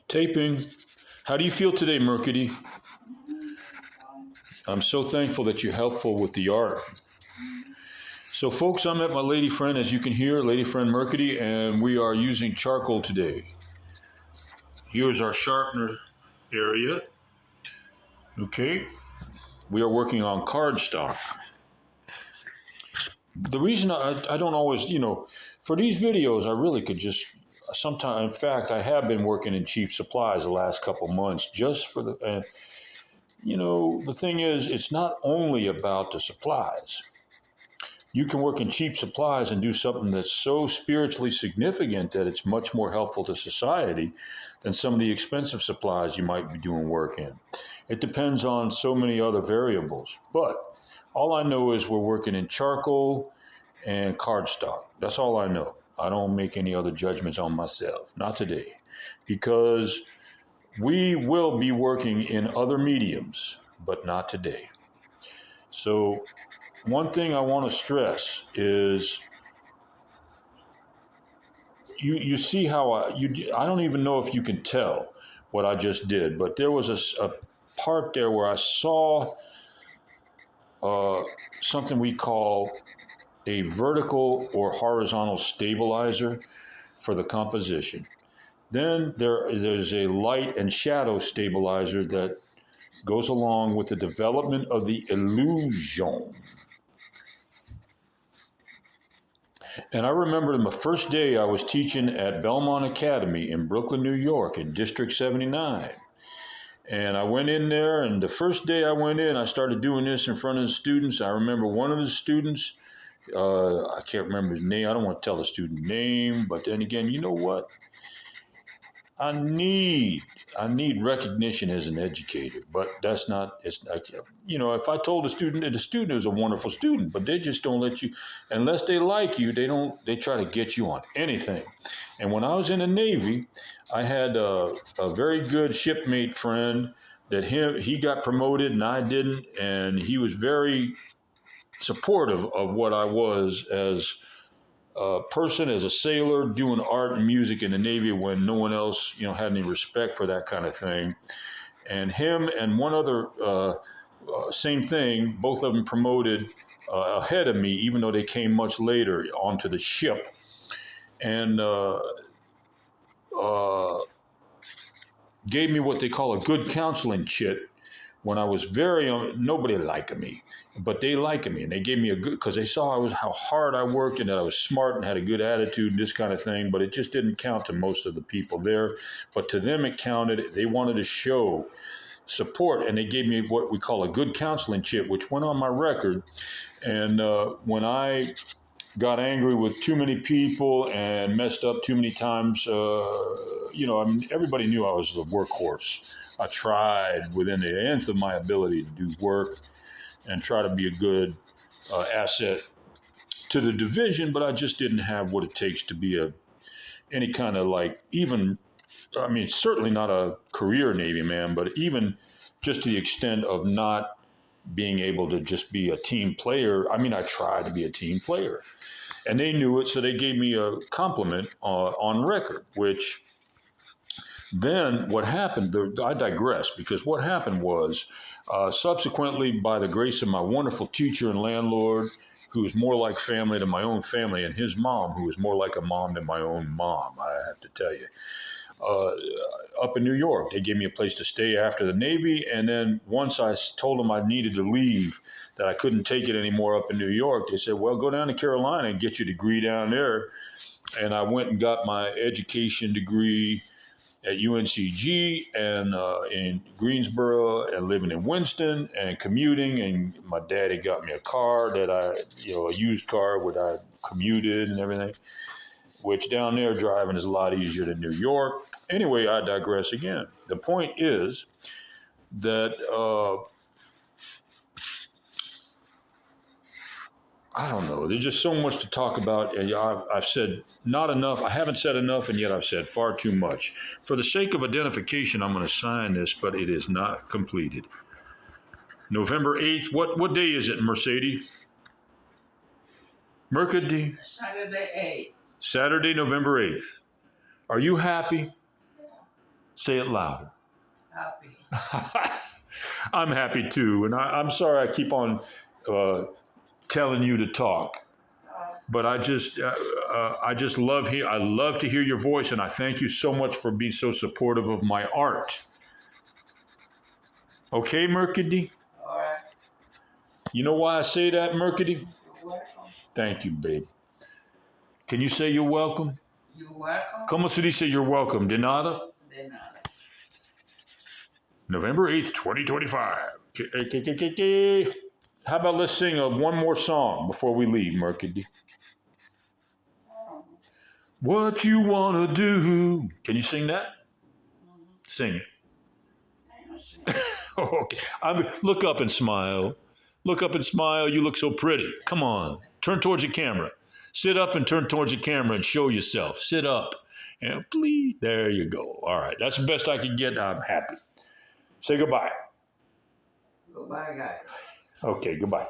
Taping. How do you feel today, Mercury? I'm so thankful that you're helpful with the art. So, folks, I'm at my lady friend, as you can hear, lady friend Mercury, and we are using charcoal today. Here's our sharpener area. Okay. We are working on cardstock. The reason I don't always, for these videos, I really could just sometimes, in fact, I have been working in cheap supplies the last couple months just for the thing is, it's not only about the supplies. You can work in cheap supplies and do something that's so spiritually significant that it's much more helpful to society than some of the expensive supplies you might be doing work in. It depends on so many other variables. But all I know is we're working in charcoal and cardstock. That's all I know. I don't make any other judgments on myself. Not today. Because we will be working in other mediums, but not today. So one thing I want to stress is you see how I don't even know if you can tell what I just did, but there was a part there where I saw something we call a vertical or horizontal stabilizer for the composition. Then there's a light and shadow stabilizer that goes along with the development of the illusion. And I remember my first day I was teaching at Belmont Academy in Brooklyn, New York, in District 79. And I went in there, and the first day I went in, I started doing this in front of the students. I remember one of the students, I can't remember his name. I don't want to tell the student name, but then again, you know what? I need recognition as an educator, but that's not. It's like, if I told the student is a wonderful student, but they just don't let you unless they like you. They don't. They try to get you on anything. And when I was in the Navy, I had a very good shipmate friend that he got promoted and I didn't, and he was very supportive of what I was as a person, as a sailor, doing art and music in the Navy when no one else, had any respect for that kind of thing. And him and one other, same thing, both of them promoted ahead of me, even though they came much later onto the ship. And gave me what they call a good counseling chit when I was nobody liked me, but they liked me, and they gave me a good, because they saw how hard I worked and that I was smart and had a good attitude and this kind of thing, but it just didn't count to most of the people there. But to them, it counted. They wanted to show support, and they gave me what we call a good counseling chip, which went on my record. And when I got angry with too many people and messed up too many times, everybody knew I was a workhorse. I tried within the nth of my ability to do work and try to be a good asset to the division, but I just didn't have what it takes to be any kind of certainly not a career Navy man, but even just to the extent of not being able to just be a team player. I tried to be a team player. And they knew it, so they gave me a compliment on record, which then what happened, I digress, because what happened was subsequently, by the grace of my wonderful teacher and landlord, who was more like family than my own family, and his mom, who was more like a mom than my own mom, I have to tell you, up in New York, they gave me a place to stay after the Navy. And then once I told them I needed to leave, that I couldn't take it anymore up in New York, they said, well, go down to Carolina and get your degree down there. And I went and got my education degree at UNCG and in Greensboro, and living in Winston and commuting. And my daddy got me a car that a used car where I commuted and everything, which down there driving is a lot easier than New York. Anyway, I digress again. The point is that I don't know. There's just so much to talk about. I've said not enough. I haven't said enough, and yet I've said far too much. For the sake of identification, I'm going to sign this, but it is not completed. November 8th. What day is it, Mercedes? Mercury? Saturday 8th. Saturday, November 8th. Are you happy? Say it louder. Happy. I'm happy too, and I'm sorry I keep on telling you to talk, but I just love I love to hear your voice, and I thank you so much for being so supportive of my art. Okay, Mercady? All right. You know why I say that, Mercady? You're welcome. Thank you, babe. Can you say you're welcome? You're welcome. Como se dice you're welcome? De nada? De nada. November 8th, 2025. How about let's sing one more song before we leave, Mercady? What you wanna do? Can you sing that? Sing it. Okay. Look up and smile. Look up and smile. You look so pretty. Come on. Turn towards your camera. Sit up and turn towards your camera and show yourself. Sit up. And please. There you go. All right. That's the best I can get. I'm happy. Say goodbye. Goodbye, guys. Okay. Goodbye.